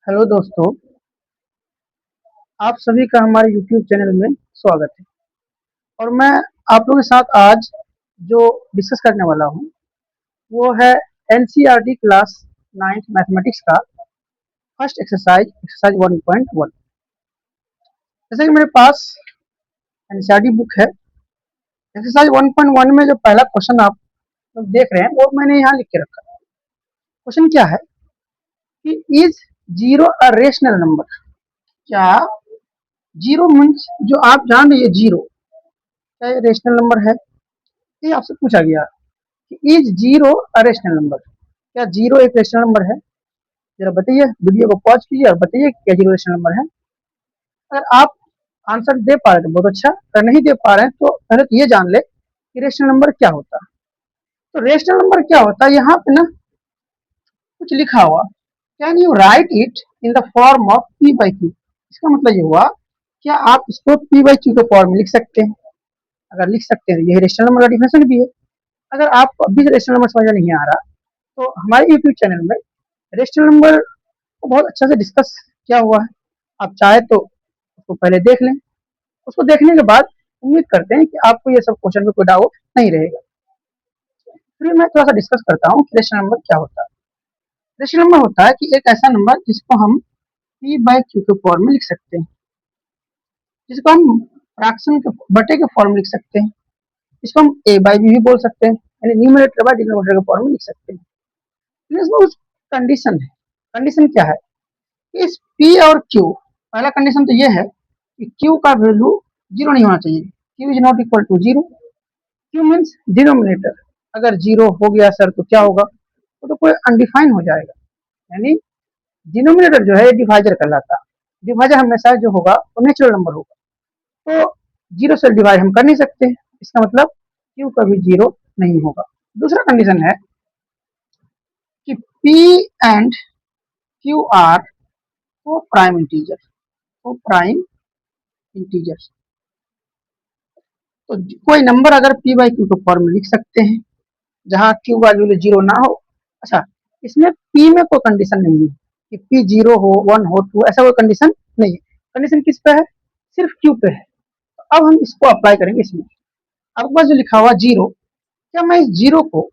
Hello दोस्तों, आप सभी का हमारे यूट्यूब चैनल में स्वागत है। और मैं आप लोगों के साथ आज जो डिस्कस करने वाला हूँ वो है एनसीईआरटी क्लास 9th मैथमेटिक्स का फर्स्ट एक्सरसाइज 1.1। जैसे कि मेरे पास एनसीईआरटी बुक है। एक्सरसाइज 1.1 में जो पहला क्वेश्चन आप लोग देख रहे हैं वो मैंने यहाँ लिख के रखा है। क्वेश्चन क्या है कि is zero a rational number? क्या जीरो मीन्स जो आप जान रहे हैं जीरो क्या ये रेशनल नंबर है? ये आपसे पूछा गया कि is zero a rational number? क्या जीरो एक रेशनल नंबर है? जरा बताइए, वीडियो को पॉज कीजिए और बताइए क्या जीरो रेशनल नंबर है। अगर आप आंसर दे पा रहे हैं तो बहुत अच्छा, अगर नहीं दे पा रहे हैं तो पहले तो ये जान ले कि रेशनल नंबर क्या होता है। तो रेशनल नंबर क्या होता है, यहाँ पे ना कुछ लिखा हुआ, can you write it in the form of p by Q? इसका मतलब ये हुआ, क्या आप इसको पी बाई क्यू के फॉर्म में लिख सकते हैं? अगर लिख सकते हैं तो यही रेशनल नंबर का डिफिनेशन भी है। अगर आपको अभी से रेशनल नंबर समझ में नहीं आ रहा तो हमारे यूट्यूब चैनल में रेशनल नंबर को बहुत अच्छा से डिस्कस किया हुआ है। आप चाहे तो उसको पहले देख लें। उसको देखने के बाद उम्मीद करते हैं कि आपको ये सब क्वेश्चन में कोई डाउट नहीं रहेगा। फिर मैं थोड़ा सा डिस्कस करता हूँ कि रेशनल नंबर क्या होता है। रेशनल नंबर होता है कि एक ऐसा नंबर जिसको हम पी बाई क्यू के फॉर्म में लिख सकते हैं, जिसको हम फ्रैक्शन के बटे के फॉर्म में लिख सकते हैं, इसको हम ए बाई बी भी बोल सकते हैं, यानी न्यूमरेटर बाय डिनोमिनेटर के फॉर्म में लिख सकते हैं। लेकिन इसमें कुछ कंडीशन है। कंडीशन क्या है? इस P और Q, पहला कंडीशन तो ये है कि Q का वैल्यू जीरो नहीं होना चाहिए। Q is not equal to zero. Q means denominator. अगर जीरो हो गया सर तो क्या होगा? वो तो कोई अनडिफाइन हो जाएगा। यानी डिनोमिनेटर जो है डिवाइजर कहलाता है। डिवाइजर हमेशा जो होगा वो नेचुरल नंबर होगा। तो जीरो से डिवाइड हम कर नहीं सकते, इसका मतलब Q कभी जीरो नहीं होगा। दूसरा कंडीशन है कि P एंड Q आर को प्राइम इंटीजर, को प्राइम इंटीजर। तो कोई नंबर अगर पी बाई क्यू के फॉर्म में लिख सकते हैं जहाँ क्यू का वैल्यू जीरो ना हो। अच्छा, इसमें पी में कोई कंडीशन नहीं है कि पी जीरो हो, वन हो, टू, ऐसा कोई कंडीशन नहीं है। कंडीशन किस पे है? सिर्फ क्यू पे है। तो अब हम इसको अप्लाई करेंगे इसमें। आपके पास जो लिखा हुआ जीरो, क्या मैं इस जीरो को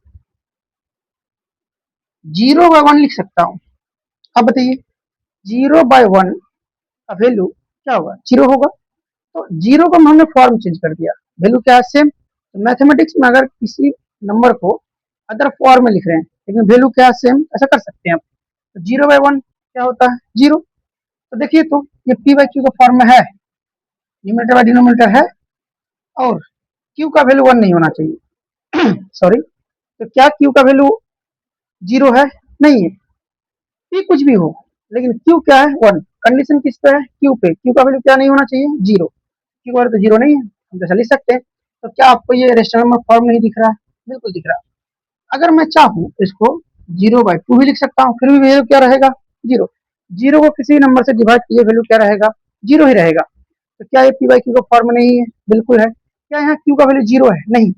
जीरो बाय वन लिख सकता हूँ? अब बताइए, जीरो बाय वन का वैल्यू क्या होगा? जीरो होगा। तो जीरो को हमने फॉर्म चेंज कर दिया, वैल्यू क्या है? सेम। तो मैथमेटिक्स में अगर किसी नंबर को अदर फॉर्म में लिख रहे हैं लेकिन वैल्यू क्या है? सेम, ऐसा कर सकते हैं आप। तो जीरो बाय वन क्या होता है? जीरो। तो देखिए, तो ये पी बाई क्यू का फॉर्म में है, न्यूमरेटर बाय डिनोमिनेटर है, और क्यू का वैल्यू वन नहीं होना चाहिए। सॉरी। तो क्या क्यू का वैल्यू जीरो है? नहीं है। पी कुछ भी हो लेकिन क्यू क्या है? वन। कंडीशन किस पे है? क्यू पे। क्यू का वैल्यू क्या नहीं होना चाहिए? जीरो। क्यू का वैल्यू तो जीरो नहीं है, हम जैसा लिख सकते हैं। तो क्या आपको ये रेशनल नंबर फॉर्म नहीं दिख रहा है? बिल्कुल दिख रहा है। अगर मैं चाहूँ इसको जीरो बाई टू भी लिख सकता हूँ, फिर भी वैल्यू क्या रहेगा? जीरो। जीरो को किसी नंबर से डिवाइड किए वैल्यू क्या रहेगा? जीरो ही रहेगा। तो क्या ये पी बाई क्यू का फॉर्म नहीं है? बिल्कुल है। क्या यहाँ क्यू का वैल्यू जीरो है? नहीं।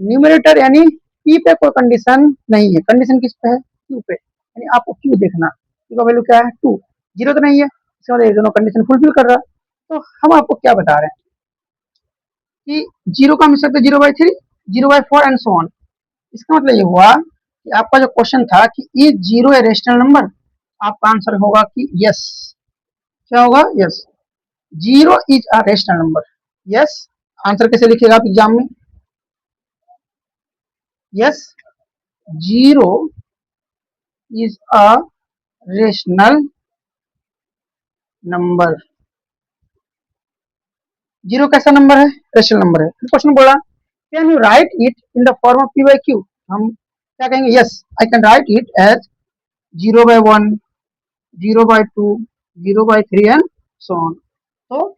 न्यूमरेटर यानी पी पे कोई कंडीशन नहीं है। कंडीशन किस पे है? क्यू पे। यानी आपको क्यू देखना, क्यू का वैल्यू क्या है? टू। जीरो तो नहीं है, इसका मतलब ये दोनों कंडीशन फुलफिल कर रहा है। तो हम आपको क्या बता रहे हैं कि जीरो का मिल सकता है zero by three, zero by four and so on. इसका मतलब ये हुआ कि आपका जो क्वेश्चन था कि ये जीरो है रेशनल नंबर, आपका आंसर होगा कि यस। क्या होगा? Yes, zero is a rational number. Yes. Answer कैसे लिखिएगा आप एग्जाम में? Yes, zero is a rational number. Zero कैसा नंबर है? रेशनल नंबर है। क्वेश्चन बोला, can you write it in the form of p by q? हम क्या कहेंगे? Yes, I can write it as zero by one, zero by two, zero by three and so on. तो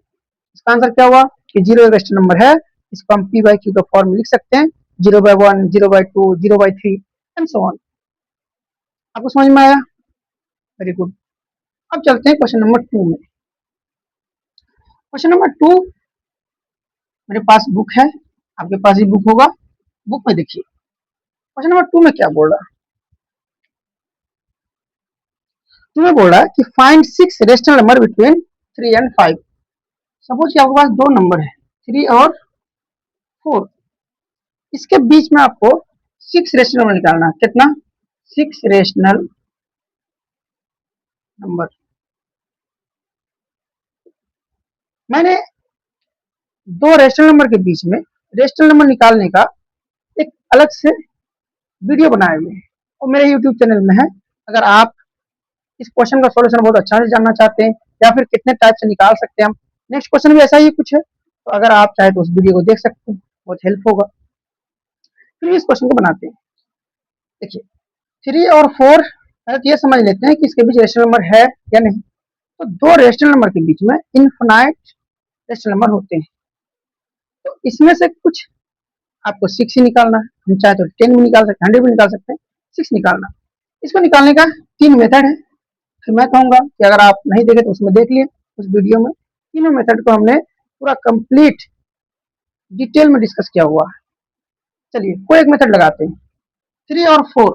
इसका answer क्या हुआ कि zero एक rational number है, इसको हम पी बाई क्यू का फॉर्म में लिख सकते हैं, zero by one, zero by two, zero by three and so on. आपको समझ में आया? Very good. अब चलते हैं क्वेश्चन नंबर टू में। क्वेश्चन नंबर टू, मेरे पास बुक है, आपके पास भी बुक होगा। बुक में देखिए क्वेश्चन नंबर टू में क्या बोल रहा है। तुम्हें बोल रहा है कि find 6 rational number between 3 and 5। Suppose कि आपके पास दो नंबर है 3 और 4, इसके बीच में आपको 6 रेशनल नंबर निकालना है। कितना? 6 रेशनल नंबर। मैंने दो रेशनल नंबर के बीच में रेशनल नंबर निकालने का एक अलग से वीडियो बनाए हुए हैं और मेरे यूट्यूब चैनल में है। अगर आप इस क्वेश्चन का सॉल्यूशन बहुत अच्छा से जानना चाहते हैं या फिर कितने टाइप से निकाल सकते हैं हम, नेक्स्ट क्वेश्चन भी ऐसा ही कुछ है, तो अगर आप चाहे तो उस वीडियो को देख सकते हैं, बहुत हेल्प होगा। फिर इस क्वेश्चन को बनाते हैं। देखिए 3 और 4 पहले ये समझ लेते हैं कि इसके बीच रेशनल नंबर है या नहीं। तो दो रेशनल नंबर के बीच में इनफिनाइट रेशनल नंबर होते हैं, तो इसमें से कुछ आपको 6 ही निकालना है। हम चाहे तो 10 भी निकाल सकते हैं, 100 भी निकाल सकते हैं, 6 निकालना। इसको निकालने का 3 मेथड है। फिर मैं कहूंगा कि अगर आप नहीं देखे तो उसमें देख लिए, उस वीडियो में तीनों मेथड को हमने पूरा कंप्लीट डिटेल में डिस्कस किया हुआ है। चलिए कोई एक मेथड लगाते हैं। 3 और 4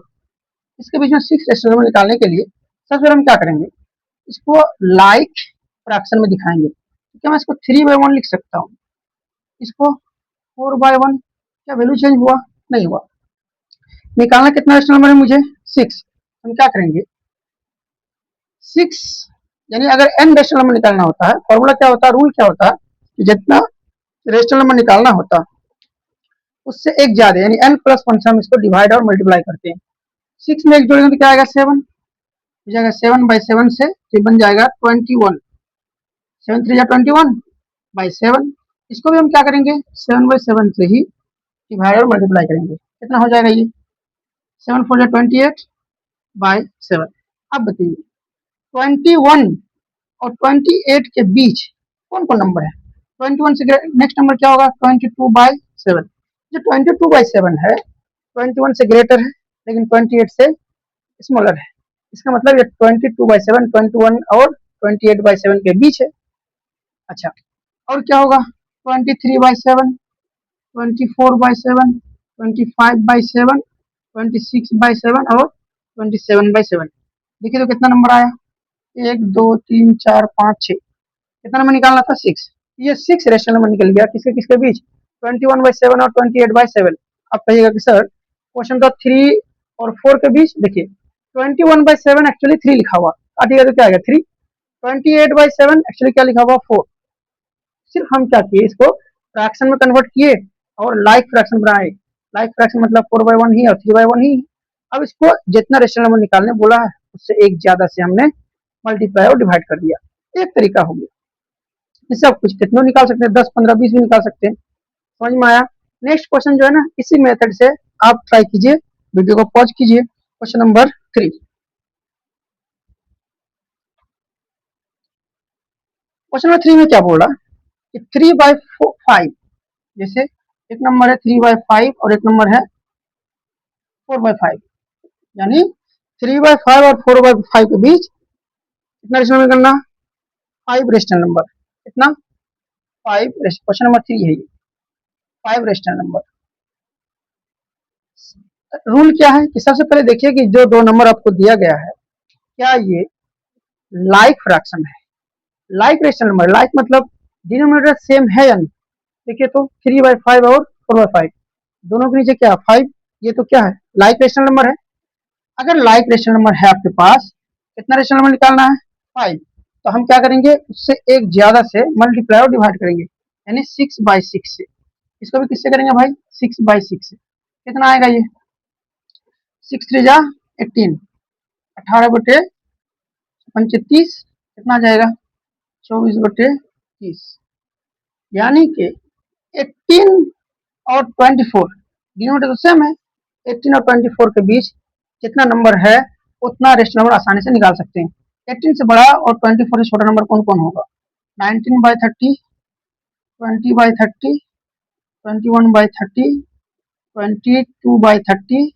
इसके बीच में 6 रेशनल नंबर निकालने के लिए सबसे पहले हम क्या करेंगे, इसको लाइक फ्रैक्शन में दिखाएंगे। तो क्या मैं इसको 3/1 लिख सकता हूँ, इसको 4/1? क्या वैल्यू चेंज हुआ? नहीं हुआ। निकालना कितना रेशनल नंबर है मुझे? 6। हम क्या करेंगे, 6 यानी अगर n रेशनल नंबर निकालना होता है, फॉर्मूला क्या होता है, रूल क्या होता है कि जितना रेशनल नंबर निकालना होता है उससे एक ज्यादा यानी n+1 से हम इसको डिवाइड और मल्टीप्लाई करते हैं। 6 में एक जोड़ेंगे तो क्या आएगा? 7 हो जाएगा। 7/7 से तो बन जाएगा 21। 7 3 21/7। इसको भी हम क्या करेंगे, 7/7 से ही डिवाइड और मल्टीप्लाई करेंगे। कितना हो जाएगा ये? 7 4 28/7। अब बताइए 21 और 28 के बीच कौन कौन नंबर है? 21 से नेक्स्ट नंबर क्या होगा? 22/7। जो 22/7 है 21 से ग्रेटर है लेकिन 28 से स्मॉलर है। इसका मतलब ये 22/7 21 और 28/7 के बीच है। अच्छा, और क्या होगा? 23/7, 24/7, 25/7, 26/7 और 27/7। देखिए तो कितना नंबर आया? 1 2 3 4 5 6। कितना नंबर निकालना था? 6। ये 6 रेशनल नंबर निकल गया। किसके किसके बीच? 21/7 और 28/7। अब कहिएगा कि सर क्वेश्चन तो 3 और 4 के बीच। देखिए 21/7 एक्चुअली 3 लिखा हुआ, काटिएगा तो क्या आएगा? 3। 28/7 एक्चुअली क्या लिखा हुआ? 4। सिर्फ हम क्या किए, इसको फ्रैक्शन में कन्वर्ट किए और लाइक फ्रैक्शन बनाए। लाइक फ्रैक्शन मतलब 4/1 ही और 3/1 ही। अब इसको जितना रेशनल नंबर निकालने बोला है उससे एक ज्यादा से हमने मल्टीप्लाई और डिवाइड कर दिया। एक तरीका हो गया। इससे आप कुछ कितनों निकाल सकते हैं, 10 15 20 भी निकाल सकते हैं। समझ में आया? नेक्स्ट क्वेश्चन जो है ना, इसी मेथड से आप ट्राई कीजिए। वीडियो को पॉज कीजिए। Question number 3। क्वेश्चन नंबर 3 में क्या बोल रहा कि 3/5, जैसे एक नंबर है 3/5 और एक नंबर है 4/5, यानी 3/5 और 4/5 के बीच कितना रेशनल नंबर करना? 5 रेशनल नंबर। कितना? 5। क्वेश्चन नंबर 3 है ये, 5 रेशनल नंबर। रूल क्या है कि सबसे पहले देखिए कि जो दो नंबर आपको दिया गया है क्या ये लाइक फ्रैक्शन है? लाइक रेशनल नंबर, लाइक मतलब डिनोमिनेटर सेम है या नहीं। देखिए तो 3/5 और 4/5 दोनों के नीचे क्या? 5। ये तो क्या है? लाइक रेशनल नंबर है। अगर लाइक रेशनल नंबर है आपके पास, कितना रेशनल नंबर निकालना है? 5। तो हम क्या करेंगे, उससे एक ज्यादा से मल्टीप्लाई और डिवाइड करेंगे, यानी 6/6 से। इसको भी किससे करेंगे भाई? 6/6 से। कितना आएगा ये? 6 3 18, 18/35 कितना आ जाएगा? 24/30। यानी कि 18 और 24 डिनोमिनेटर तो सेम है। 18 और 24 के बीच जितना नंबर है उतना रेशनल नंबर आसानी से निकाल सकते हैं। 18 से बड़ा और 24 से छोटा नंबर कौन कौन होगा? 19/30, 20/30, 21/30, 22/30,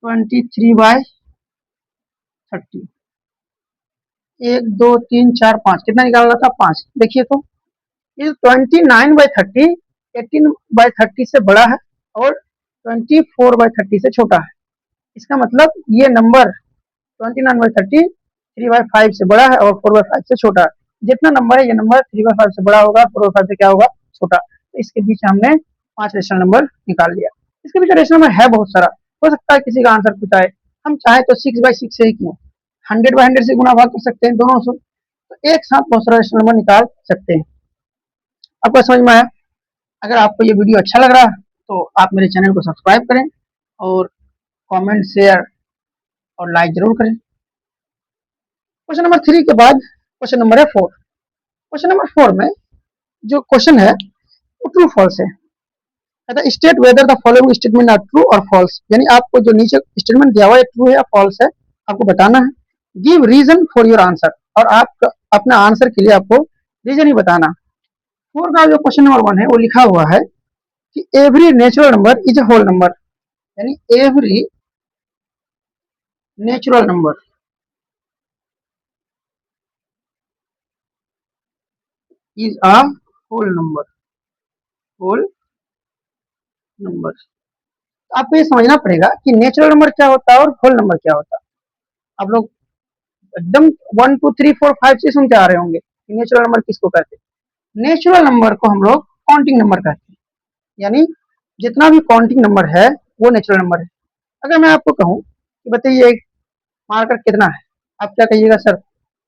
23/30। 1 2 3 4 5 कितना निकालना था? 5। देखिए तो ये 29/30 18/30 से बड़ा है और 24/30 से छोटा है। इसका मतलब ये नंबर 29/30 3/5 से बड़ा है और 4/5 से छोटा है। जितना नंबर है ये नंबर 3/5 से बड़ा होगा, 4/5 से क्या होगा, छोटा। तो इसके बीच हमने 5 रेशनल नंबर निकाल लिया। इसके बीच रेशनल नंबर है बहुत सारा, हो सकता है किसी का आंसर पूछा है, हम चाहे तो 6/6 से ही क्यों 100/100 से गुना भाग कर सकते हैं दोनों से, तो एक साथ बहुत सारा रेशनल नंबर निकाल सकते हैं। आपको समझ में आया? अगर आपको ये वीडियो अच्छा लग रहा है तो आप मेरे चैनल को सब्सक्राइब करें और कमेंट, शेयर और लाइक जरूर करें। क्वेश्चन नंबर 3 के बाद क्वेश्चन नंबर है 4। क्वेश्चन नंबर 4 में जो क्वेश्चन है वो ट्रू फॉल्स है। कहता state whether the following statement are true और फॉल्स, यानी आपको जो नीचे स्टेटमेंट दिया हुआ है ट्रू है या फॉल्स है आपको बताना है। Give reason for your answer, और आप अपना आंसर के लिए आपको रीजन ही बताना। 4 का जो क्वेश्चन नंबर 1 है वो लिखा हुआ है कि every natural number is a whole number, यानी every natural number is a whole number, whole number. आपको ये समझना पड़ेगा कि नेचुरल नंबर क्या होता है और होल नंबर क्या होता है। आप लोग एकदम 1 2 3 4 5 से सुनते आ रहे होंगे कि नेचुरल नंबर किसको कहते हैं। नेचुरल नंबर को हम लोग काउंटिंग नंबर कहते हैं, यानी जितना भी काउंटिंग नंबर है वो नेचुरल नंबर है। अगर मैं आपको कहूँ कि बताइए एक मार्कर कितना है, आप क्या कहिएगा, सर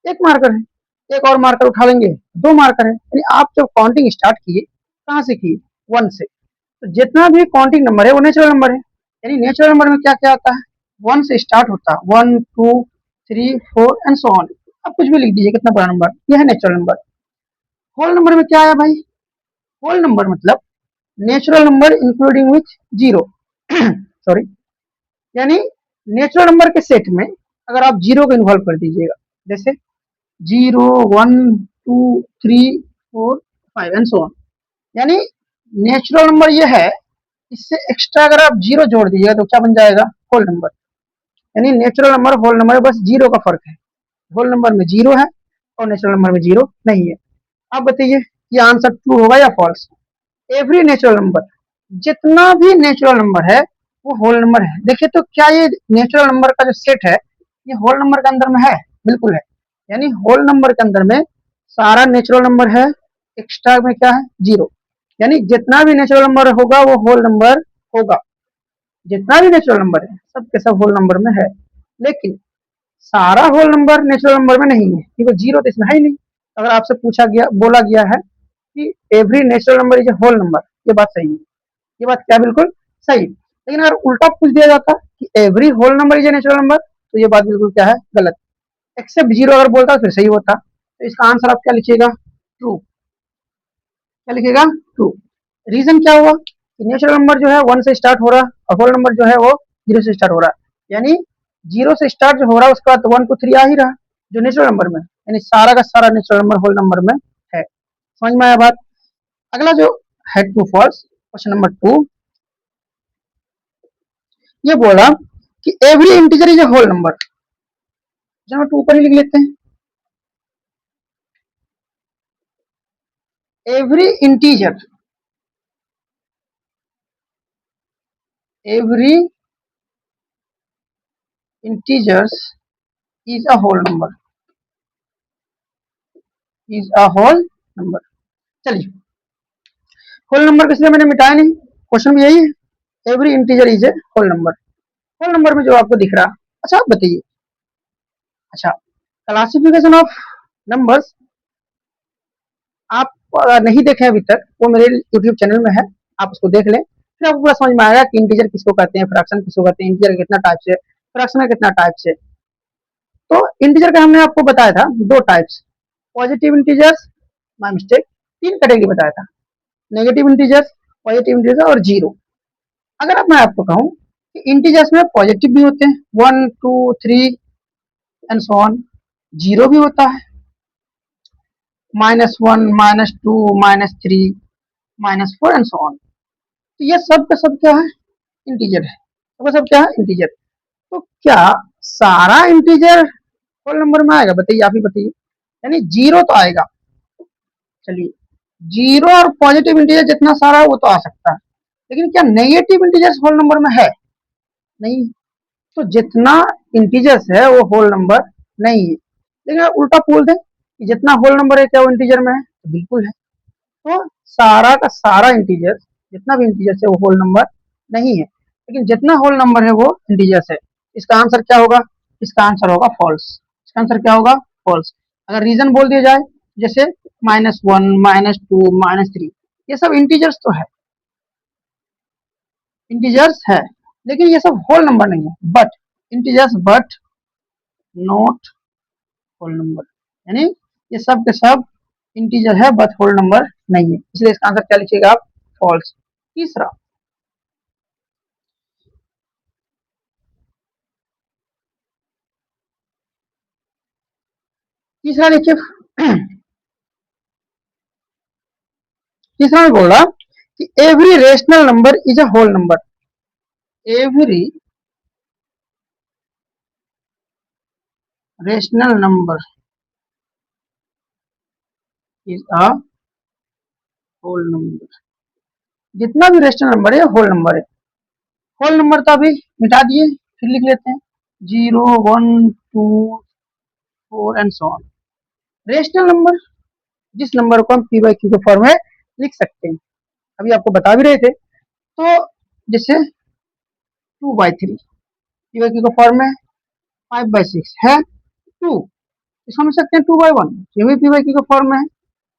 एक मार्कर है। एक और मार्कर उठा लेंगे, 2 मार्कर है। यानी आप जब काउंटिंग स्टार्ट किए कहाँ से किए, 1 से। तो जितना भी काउंटिंग नंबर है वो नेचुरल नंबर है। यानी नेचुरल नंबर में क्या क्या आता है, 1 से स्टार्ट होता है, 1 2 3 4 एंड सो ऑन। आप कुछ भी लिख दीजिए कितना बड़ा नंबर, यह है नेचुरल नंबर। होल नंबर में क्या आया भाई, होल नंबर मतलब natural number including with zero sorry, यानी नेचुरल नंबर के सेट में अगर आप जीरो को इन्वॉल्व कर दीजिएगा, जैसे 0 1 2 3 4 5 एंड सो ऑन, यानी नेचुरल नंबर ये है, इससे एक्स्ट्रा अगर आप जीरो जोड़ दीजिएगा तो क्या बन जाएगा, होल नंबर। यानी नेचुरल नंबर होल नंबर बस जीरो का फर्क है, होल नंबर में जीरो है और नेचुरल नंबर में जीरो नहीं है। आप बताइए ये आंसर ट्रू होगा या फॉल्स। एवरी नेचुरल नंबर, जितना भी नेचुरल नंबर है वो होल नंबर है। देखिए तो क्या ये नेचुरल नंबर का जो सेट है ये होल नंबर के अंदर में है, बिल्कुल है। यानी होल नंबर के अंदर में सारा नेचुरल नंबर है, एक्स्ट्रा में क्या है, जीरो। यानी जितना भी नेचुरल नंबर होगा वो होल नंबर होगा, जितना भी नेचुरल नंबर है सब के सब होल नंबर में है। लेकिन सारा होल नंबर नेचुरल नंबर में नहीं है क्योंकि जीरो तो इसमें है ही नहीं। अगर आपसे पूछा गया, बोला गया है कि every natural number is a whole number, ये बात सही है, ये बात क्या बिल्कुल सही। लेकिन अगर उल्टा पूछ दिया जाता कि every whole number is a natural number, तो ये बात बिल्कुल क्या है, गलत। एक्सेप्ट जीरो अगर बोलता फिर सही होता। तो इसका आंसर आप क्या लिखिएगा, ट्रू। क्या लिखिएगा, ट्रू। रीजन क्या हुआ कि नेचुरल नंबर जो है 1 से स्टार्ट हो रहा है और होल नंबर जो है वो जीरो से स्टार्ट हो रहा है। यानी जीरो से स्टार्ट जो हो रहा है उसके बाद 1 2 3 आ ही रहा जो नेचुरल नंबर में, यानी सारा का सारा नेचुरल नंबर होल नंबर में है। समझ में आया बात। अगला जो है ट्रू फॉल्स, क्वेश्चन नंबर 2 ये बोला कि every integer is a whole number. Number 2 ऊपर ही लिख लेते हैं, every integer, every integers is a whole number, is a whole number. चलिए होल नंबर किसने मैंने मिटाया नहीं, क्वेश्चन भी यही है, every integer is a whole number. Whole number में जो आपको दिख रहा, अच्छा आप बताइए, अच्छा क्लासिफिकेशन ऑफ नंबर्स आप नहीं देखे अभी तक, वो मेरे यूट्यूब चैनल में है, आप उसको देख लें, फिर आपको पूरा समझ में आएगा कि इंटीजर किसको कहते हैं, फ्रैक्शन किसको कहते हैं, इंटीजर कितना टाइप से, फ्रैक्शन का कितना टाइप से। तो इंटीजर का हमने आपको बताया था 2 types, positive integers, my mistake, 3 category बताया था, नेगेटिव इंटीजर्स, पॉजिटिव इंटीजर और जीरो। अगर अब मैं आपको कहूँ कि इंटीजर्स में पॉजिटिव भी होते हैं 1 2 3 एंड सो ऑन, जीरो भी होता है, -1 -2 -3 -4 एंड सो ऑन। तो ये सब का सब क्या है, इंटीजर है, सब सब क्या है, इंटीजर। तो क्या सारा इंटीजर होल नंबर में आएगा, बताइए आप ही बताइए। यानी जीरो तो आएगा, चलिए जीरो और पॉजिटिव इंटीजर जितना सारा है वो तो आ सकता है, लेकिन क्या नेगेटिव इंटीजर्स होल नंबर में है, नहीं। तो जितना इंटीजर्स है वो होल नंबर नहीं है। लेकिन अगर उल्टा बोल दें कि जितना होल नंबर है क्या वो इंटीजर में है, तो बिल्कुल है। तो सारा का सारा इंटीजर, जितना भी इंटीजर है वो होल नंबर नहीं है, लेकिन जितना होल नंबर है वो इंटीजर्स है। इसका आंसर क्या होगा? इसका आंसर होगा फॉल्स। इसका आंसर क्या होगा? फॉल्स। अगर रीजन बोल दिया जाए जैसे -1, -2, -3, ये सब इंटीजर्स तो है, इंटीजर्स है, लेकिन ये सब होल नंबर नहीं है। But integers but not whole number, यानी ये सब के सब इंटीजर है बट होल नंबर नहीं है, इसलिए इसका आंसर क्या लिखिएगा आप? फॉल्स। तीसरा, तीसरा लिखिए। तीसरा में बोल रहा कि every rational number is a whole number. Every rational number is a whole number. जितना भी रेशनल नंबर है होल नंबर है। होल नंबर तो अभी मिटा दिए, फिर लिख लेते हैं 0, 1, 2, 4 and so on. Rational number, जिस नंबर को हम पी बाई क्यू के फॉर्म में लिख सकते हैं, अभी आपको बता भी रहे थे। तो जैसे 2/3 पी बाई क्यू का फॉर्म है, 5/6 है 2, इसको लिख सकते हैं 2/1, ये भी पी बाई क्यू का फॉर्म में है।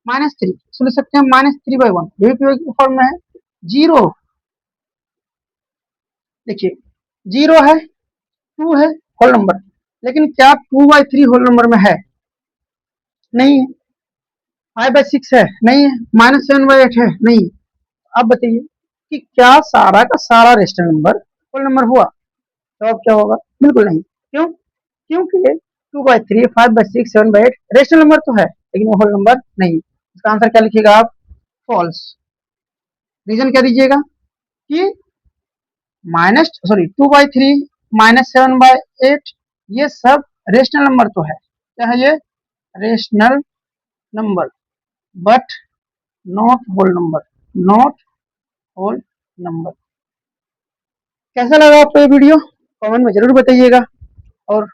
-3 इसको लिख सकते हैं -3/1, ये भी पी बाई क्यू का फॉर्म में है। 0, देखिए 0 है, 2 है होल नंबर, लेकिन क्या 2/3 होल नंबर में है? नहीं है। 5/6 है? नहीं है। -7/8 है? नहीं है। अब बताइए कि क्या सारा का सारा रेशनल नंबर होल नंबर हुआ? तो अब क्या होगा? बिल्कुल नहीं। क्यों? क्योंकि 2/3, 5/6, 7/8 रेशनल नंबर तो है, लेकिन वो होल नंबर नहीं। इसका आंसर क्या लिखिएगा आप? फॉल्स। रीजन क्या दीजिएगा कि 2/3, -7/8 ये सब रेशनल नंबर तो है। क्या है ये? Rational number but not whole number, not whole number. कैसा लगा आपको ये वीडियो? कमेंट में जरूर बताइएगा। और